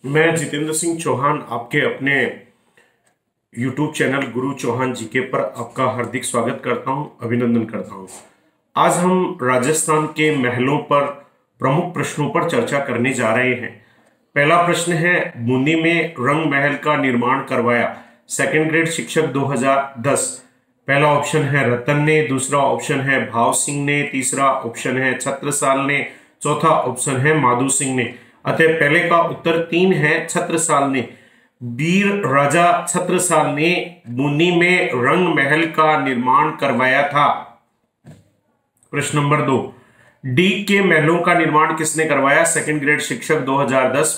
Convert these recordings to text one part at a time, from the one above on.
मैं जितेंद्र सिंह चौहान आपके अपने YouTube चैनल गुरु चौहान जीके पर आपका हार्दिक स्वागत करता हूं, अभिनंदन करता हूं। आज हम राजस्थान के महलों पर प्रमुख प्रश्नों पर चर्चा करने जा रहे हैं। पहला प्रश्न है, बूंदी में रंग महल का निर्माण करवाया? सेकंड ग्रेड शिक्षक 2010। पहला ऑप्शन है रतन ने, दूसरा ऑप्शन है भाव सिंह ने, तीसरा ऑप्शन है छत्रसाल ने, चौथा ऑप्शन है माधु सिंह ने। अतः पहले का उत्तर 3 है, छत्रसाल ने। वीर राजा छत्रसाल ने बूंदी में रंग महल का निर्माण करवाया था। प्रश्न नंबर 2, डी के महलों का निर्माण किसने करवाया? सेकंड ग्रेड शिक्षक 2010।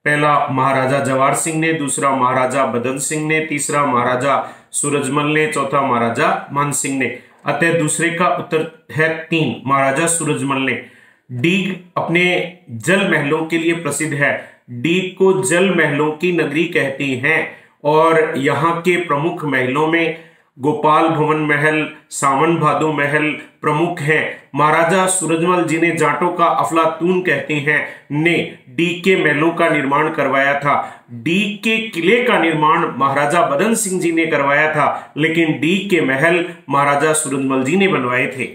पहला महाराजा जवाहर सिंह ने, दूसरा महाराजा बदन सिंह ने, तीसरा महाराजा सूरजमल ने, चौथा महाराजा मान सिंह ने। अतः दूसरे का उत्तर है 3, महाराजा सूरजमल ने। डीग अपने जल महलों के लिए प्रसिद्ध है। डीग को जल महलों की नगरी कहती हैं और यहाँ के प्रमुख महलों में गोपाल भवन महल, सावन भादो महल प्रमुख हैं। महाराजा सूरजमल जिन्हें जाटों का अफलातून कहते हैं ने डीग के महलों का निर्माण करवाया था। डीग के किले का निर्माण महाराजा बदन सिंह जी ने करवाया था, लेकिन डीग के महल महाराजा सूरजमल जी ने बनवाए थे।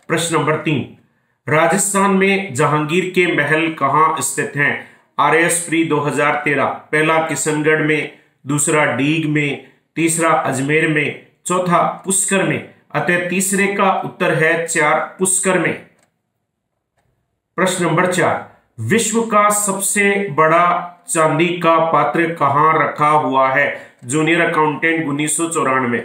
प्रश्न नंबर 3, राजस्थान में जहांगीर के महल कहां स्थित हैं? RAS pre 2013। पहला किशनगढ़ में, दूसरा डीग में, तीसरा अजमेर में, चौथा पुष्कर में। अतः तीसरे का उत्तर है 4, पुष्कर में। प्रश्न नंबर 4, विश्व का सबसे बड़ा चांदी का पात्र कहां रखा हुआ है? Junior accountant 1994।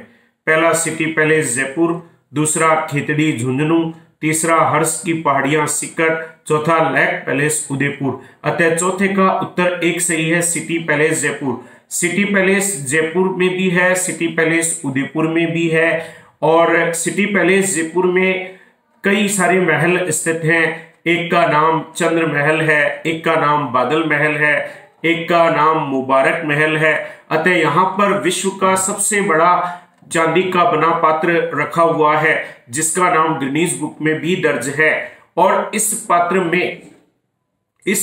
पहला सिटी पैलेस जयपुर, दूसरा खेतड़ी झुंझुनू, तीसरा हर्ष की पहाड़ियां सिकट, चौथा लेक पैलेस उदयपुर। अतः चौथे का उत्तर 1 सही है, city palace Jaipur. City palace Jaipur में भी है, सिटी पैलेस उदयपुर में भी है, और सिटी पैलेस जयपुर में कई सारे महल स्थित हैं। एक का नाम चंद्र महल है, एक का नाम बादल महल है, एक का नाम मुबारक महल है। अतः यहाँ पर विश्व का सबसे बड़ा चांदी का बना पात्र रखा हुआ है, जिसका नाम गिनीज बुक में भी दर्ज है। और इस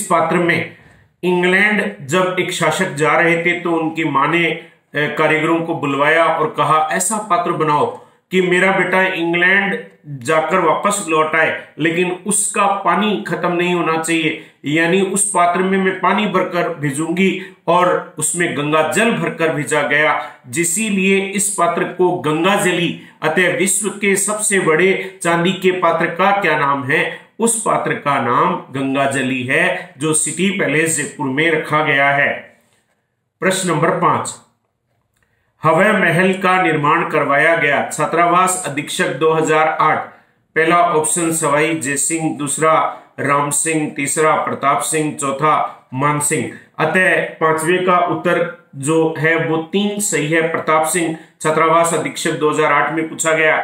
पात्र में इंग्लैंड जब एक शासक जा रहे थे तो उनकी मां ने कारीगरों को बुलवाया और कहा, ऐसा पात्र बनाओ कि मेरा बेटा इंग्लैंड जाकर वापस लौट आए, लेकिन उसका पानी खत्म नहीं होना चाहिए। यानी उस पात्र में मैं पानी भरकर भेजूंगी, और उसमें गंगा जल भरकर भेजा गया, जिसीलिए इस पात्र को गंगा जली। अतः विश्व के सबसे बड़े चांदी के पात्र का क्या नाम है? उस पात्र का नाम गंगा जली है, जो सिटी पैलेस जयपुर में रखा गया है। प्रश्न नंबर 5, हवा महल का निर्माण करवाया गया? छात्रावास अधीक्षक 2008। पहला ऑप्शन सवाई जयसिंह, दूसरा राम सिंह, तीसरा प्रताप सिंह, चौथा मान सिंह। अतः पांचवें का उत्तर जो है वो 3 सही है, प्रताप सिंह। छात्रावास अधीक्षक 2008 में पूछा गया।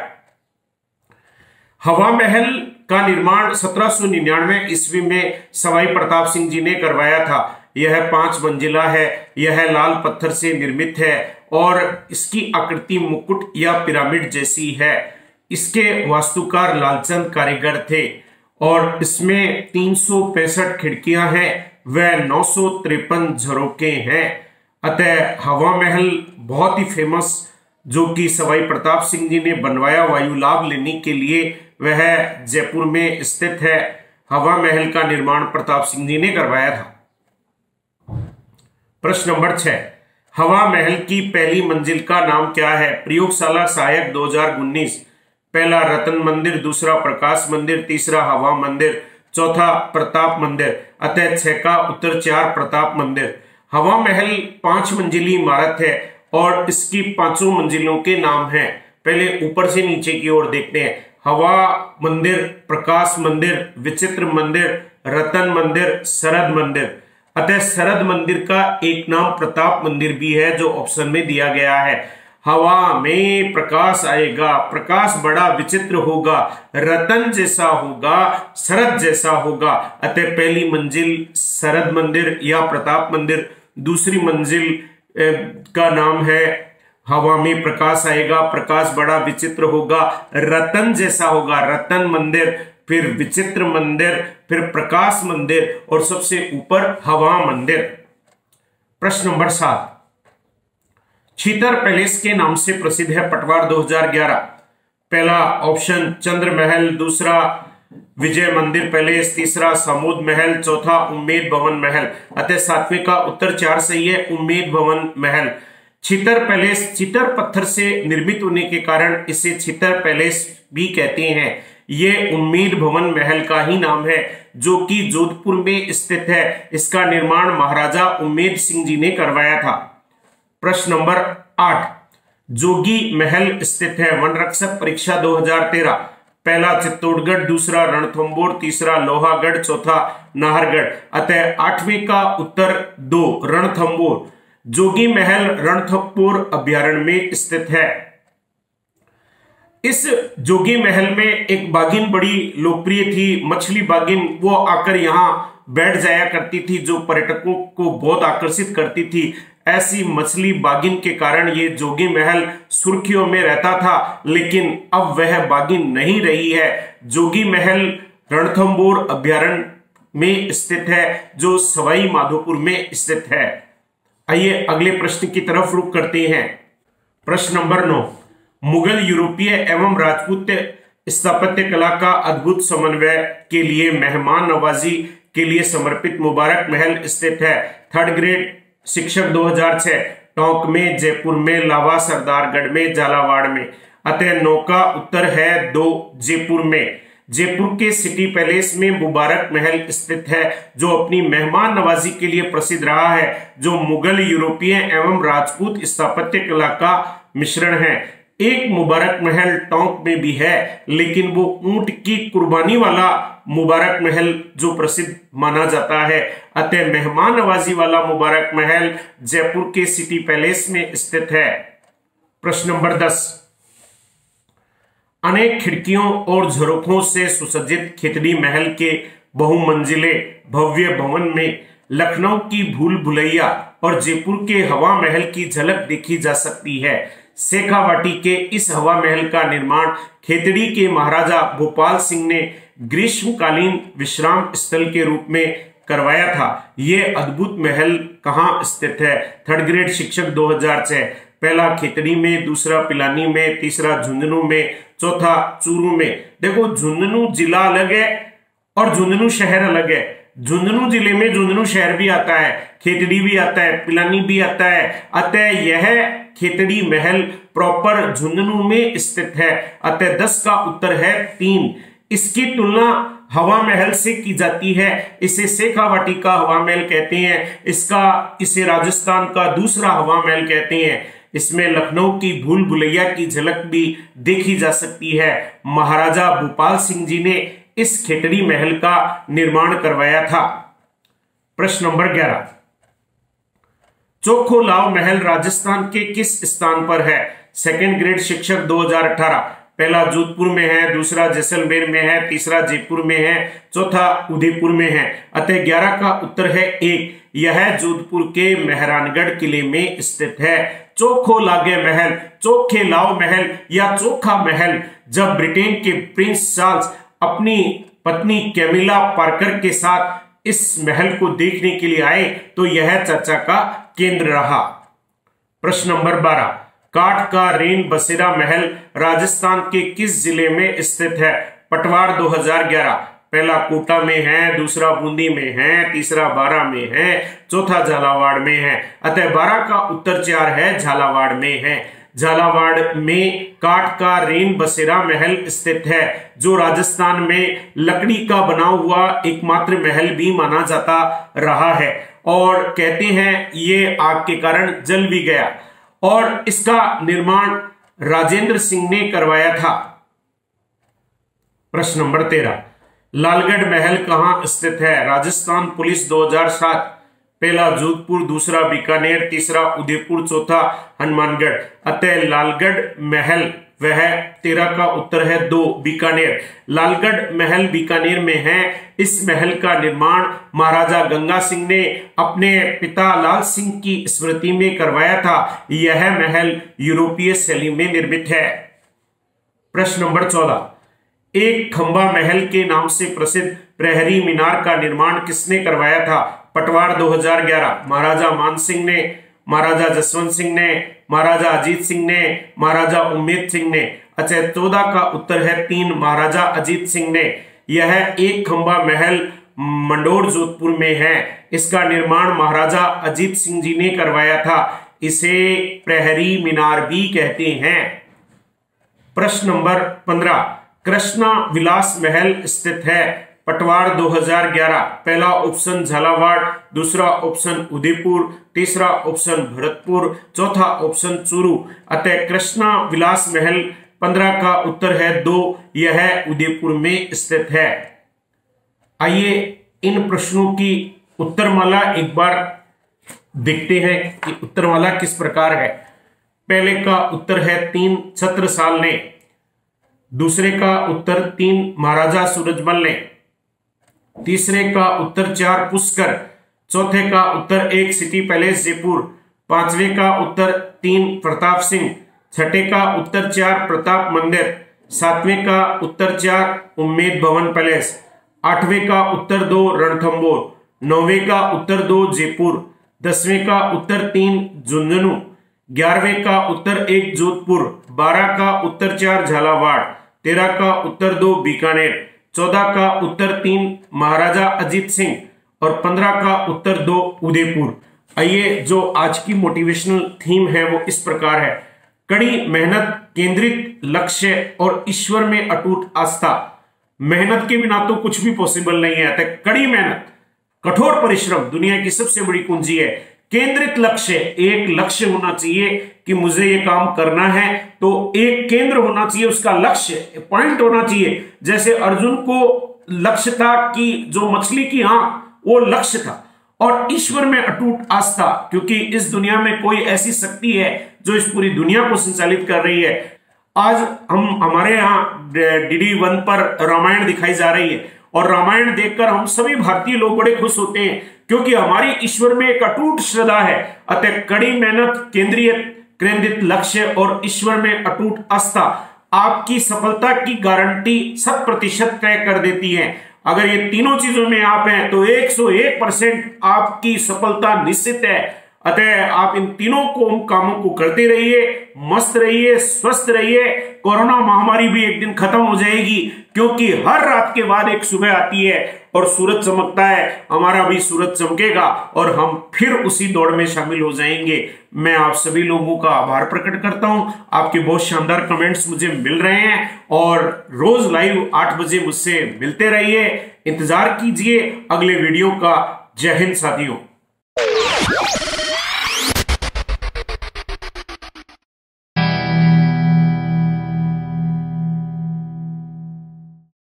हवा महल का निर्माण 1799 ईस्वी में सवाई प्रताप सिंह जी ने करवाया था। यह 5 मंजिला है, यह लाल पत्थर से निर्मित है और इसकी आकृति मुकुट या पिरामिड जैसी है। इसके वास्तुकार लालचंद कारीगर थे और इसमें 365 खिड़कियां हैं व 953 झरोके हैं। अतः हवा महल बहुत ही फेमस, जो कि सवाई प्रताप सिंह जी ने बनवाया वायु लाभ लेने के लिए, वह जयपुर में स्थित है। हवा महल का निर्माण प्रताप सिंह जी ने करवाया था। प्रश्न नंबर 6, हवा महल की पहली मंजिल का नाम क्या है? प्रयोगशाला सहायक 2019। पहला रतन मंदिर, दूसरा प्रकाश मंदिर, तीसरा हवा मंदिर, चौथा प्रताप मंदिर। अतः 6 का उत्तर 4, प्रताप मंदिर। हवा महल 5 मंजिली इमारत है और इसकी 5 मंजिलों के नाम हैं। पहले ऊपर से नीचे की ओर देखते हैं। हवा मंदिर, प्रकाश मंदिर, विचित्र मंदिर, रतन मंदिर, शरद मंदिर। अतः शरद मंदिर का एक नाम प्रताप मंदिर भी है, जो ऑप्शन में दिया गया है। हवा में प्रकाश आएगा, प्रकाश बड़ा विचित्र होगा, रतन जैसा होगा, शरद जैसा होगा। अतः पहली मंजिल शरद मंदिर या प्रताप मंदिर, दूसरी मंजिल का नाम है हवा में प्रकाश आएगा, प्रकाश बड़ा विचित्र होगा, रतन जैसा होगा, रतन मंदिर, फिर विचित्र मंदिर, फिर प्रकाश मंदिर और सबसे ऊपर हवा मंदिर। प्रश्न नंबर 7, छीतर पैलेस के नाम से प्रसिद्ध है पटवार 2011। पहला ऑप्शन चंद्र महल, दूसरा विजय मंदिर पैलेस, तीसरा समूद महल, चौथा उम्मेद भवन महल। अतः सातवें का उत्तर 4 सही है, उम्मेद भवन महल। छीतर पैलेस छीतर पत्थर से निर्मित होने के कारण इसे छीतर पैलेस भी कहते हैं। ये उम्मेद भवन महल का ही नाम है, जो कि जोधपुर में स्थित है। इसका निर्माण महाराजा उम्मेद सिंह जी ने करवाया था। प्रश्न नंबर 8, जोगी महल स्थित है। वन रक्षक परीक्षा 2013। पहला चित्तौड़गढ़, दूसरा रणथंभौर, तीसरा लोहागढ़, चौथा नाहरगढ़। अतः 8वें का उत्तर 2 रणथंभौर। जोगी महल रणथंभौर अभ्यारण्य में स्थित है। इस जोगी महल में एक बाघिन बड़ी लोकप्रिय थी, मछली बाघिन। वो आकर यहाँ बैठ जाया करती थी, जो पर्यटकों को बहुत आकर्षित करती थी। ऐसी मछली बाघिन के कारण ये जोगी महल सुर्खियों में रहता था, लेकिन अब वह बाघिन नहीं रही है। जोगी महल रणथंभौर अभ्यारण्य में स्थित है, जो सवाई माधोपुर में स्थित है। आइए अगले प्रश्न की तरफ रुख करते हैं। प्रश्न नंबर 9, मुगल, यूरोपीय एवं राजपूत स्थापत्य कला का अद्भुत समन्वय के लिए मेहमान नवाजी के लिए समर्पित मुबारक महल स्थित है। 3rd ग्रेड शिक्षक 2006। टोंक में, जयपुर में, लावा सरदारगढ़ में, झालावाड़ में। अतः 9 का उत्तर है 2 जयपुर में। जयपुर के सिटी पैलेस में मुबारक महल स्थित है, जो अपनी मेहमान नवाजी के लिए प्रसिद्ध रहा है, जो मुगल, यूरोपीय एवं राजपूत स्थापत्य कला का मिश्रण है। एक मुबारक महल टोंक में भी है, लेकिन वो ऊंट की कुर्बानी वाला मुबारक महल जो प्रसिद्ध माना जाता है। अतः मेहमान नवाजी वाला मुबारक महल जयपुर के सिटी पैलेस में स्थित है। प्रश्न नंबर 10, अनेक खिड़कियों और झरोखों से सुसज्जित खेतड़ी महल के बहुमंजिले भव्य भवन में लखनऊ की भूल भुलैया और जयपुर के हवा महल की झलक देखी जा सकती है। शेखावाटी के इस हवा महल का निर्माण खेतड़ी के महाराजा भोपाल सिंह ने ग्रीष्मकालीन विश्राम स्थल के रूप में करवाया था। यह अद्भुत महल कहाँ स्थित है? 3rd ग्रेड शिक्षक 2006। पहला खेतड़ी में, दूसरा पिलानी में, तीसरा झुंझुनू में, चौथा चूरू में। देखो, झुंझुनू जिला अलग है और झुंझुनू शहर अलग है। झुंझुनू जिले में झुंझुनू शहर भी आता है, खेतड़ी भी आता है, पिलानी भी आता है। अतः यह खेतड़ी महल प्रॉपर झुंझुनू में स्थित है। अतः 10 का उत्तर है 3। इसकी तुलना हवा महल से की जाती है। इसे शेखावाटी का हवा महल कहते हैं। इसे राजस्थान का दूसरा हवा महल कहते हैं। इसमें लखनऊ की भूल भुलैया की झलक भी देखी जा सकती है। महाराजा भोपाल सिंह जी ने इस खेतड़ी महल का निर्माण करवाया था। प्रश्न नंबर 11, चोखो लाव महल राजस्थान के किस स्थान पर है? 2nd ग्रेड शिक्षक 2018। पहला जोधपुर में है, दूसरा जैसलमेर में है, तीसरा जयपुर में है, चौथा उदयपुर में है। अतः 11 का उत्तर है 1। यह जोधपुर के मेहरानगढ़ किले में स्थित है। चोखो लागे महल, चोखे लाव महल या चोखा महल जब ब्रिटेन के प्रिंस चार्ल्स अपनी पत्नी कैमिला पार्कर के साथ इस महल को देखने के लिए आए तो यह चर्चा का केंद्र रहा। प्रश्न नंबर 12, काठ का रेन बसेरा महल राजस्थान के किस जिले में स्थित है? पटवार 2011। पहला कोटा में है, दूसरा बूंदी में है, तीसरा बारां में है, चौथा झालावाड़ में है। अतः 12 का उत्तर 4 है, झालावाड़ में है। झालावाड़ में काठ का रेन बसेरा महल स्थित है, जो राजस्थान में लकड़ी का बना हुआ एकमात्र महल भी माना जाता रहा है। और कहते हैं ये आग के कारण जल भी गया और इसका निर्माण राजेंद्र सिंह ने करवाया था। प्रश्न नंबर 13, लालगढ़ महल कहां स्थित है? राजस्थान पुलिस 2007। पहला जोधपुर, दूसरा बीकानेर, तीसरा उदयपुर, चौथा हनुमानगढ़। अतः लालगढ़ महल वह 13 का उत्तर है 2 बीकानेर। लालगढ़ महल बीकानेर में है। इस महल का निर्माण महाराजा गंगा सिंह ने अपने पिता लाल सिंह की स्मृति में करवाया था। यह महल यूरोपीय शैली में निर्मित है। प्रश्न नंबर 14, एक खंबा महल के नाम से प्रसिद्ध प्रहरी मीनार का निर्माण किसने करवाया था? पटवार 2011। महाराजा मान सिंह ने, महाराजा जसवंत सिंह ने, महाराजा अजीत सिंह ने, महाराजा उम्मेद सिंह ने। अच्छा, 14 का उत्तर है 3, महाराजा अजीत सिंह ने। यह एक खंबा महल मंडोर जोधपुर में है। इसका निर्माण महाराजा अजीत सिंह जी ने करवाया था। इसे प्रहरी मीनार भी कहते हैं। प्रश्न नंबर 15, कृष्णा विलास महल स्थित है? पटवार 2011। पहला ऑप्शन झालावाड़, दूसरा ऑप्शन उदयपुर, तीसरा ऑप्शन भरतपुर, चौथा ऑप्शन चूरू। अतः कृष्णा विलास महल 15 का उत्तर है 2, यह उदयपुर में स्थित है। आइए इन प्रश्नों की उत्तरमाला एक बार देखते हैं कि उत्तरमाला किस प्रकार है। पहले का उत्तर है 3 छत्रसाल ने, दूसरे का उत्तर 3 महाराजा सूरजमल ने, तीसरे का उत्तर 4 पुष्कर, चौथे का उत्तर 1 सिटी पैलेस जयपुर, पांचवे का उत्तर 3 प्रताप सिंह, छठे का उत्तर 4 प्रताप मंदिर, सातवें का उत्तर 4 उम्मेद भवन पैलेस, आठवें का उत्तर 2 रणथंबोर, नौवें का उत्तर 2 जयपुर, 10वें का उत्तर 3 झुंझुनू, 11वें का उत्तर 1 जोधपुर, 12 का उत्तर 4 झालावाड़, 13 का उत्तर 2 बीकानेर, 14 का उत्तर 3 महाराजा अजीत सिंह और 15 का उत्तर 2 उदयपुर। आइए, जो आज की मोटिवेशनल थीम है वो इस प्रकार है। कड़ी मेहनत, केंद्रित लक्ष्य और ईश्वर में अटूट आस्था। मेहनत के बिना तो कुछ भी पॉसिबल नहीं है। कड़ी मेहनत, कठोर परिश्रम दुनिया की सबसे बड़ी कुंजी है। केंद्रित लक्ष्य, एक लक्ष्य होना चाहिए कि मुझे ये काम करना है, तो एक केंद्र होना चाहिए, उसका लक्ष्य पॉइंट होना चाहिए। जैसे अर्जुन को लक्ष्य था कि जो मछली की आंख, वो लक्ष्य था। और ईश्वर में अटूट आस्था, क्योंकि इस दुनिया में कोई ऐसी शक्ति है जो इस पूरी दुनिया को संचालित कर रही है। आज हमारे यहाँ DD1 पर रामायण दिखाई जा रही है और रामायण देखकर हम सभी भारतीय लोग बड़े खुश होते हैं, क्योंकि हमारी ईश्वर में एक अटूट श्रद्धा है। अतः कड़ी मेहनत, केंद्रित लक्ष्य और ईश्वर में अटूट आस्था आपकी सफलता की गारंटी 100% तय कर देती है। अगर ये तीनों चीजों में आप हैं तो 101% आपकी सफलता निश्चित है। अतः आप इन तीनों कामों को करते रहिए, मस्त रहिए, स्वस्थ रहिए। कोरोना महामारी भी एक दिन खत्म हो जाएगी, क्योंकि हर रात के बाद एक सुबह आती है और सूरज चमकता है। हमारा भी सूरज चमकेगा और हम फिर उसी दौड़ में शामिल हो जाएंगे। मैं आप सभी लोगों का आभार प्रकट करता हूं। आपके बहुत शानदार कमेंट्स मुझे मिल रहे हैं और रोज लाइव 8 बजे मुझसे मिलते रहिए। इंतजार कीजिए अगले वीडियो का। जय हिंद साथियों।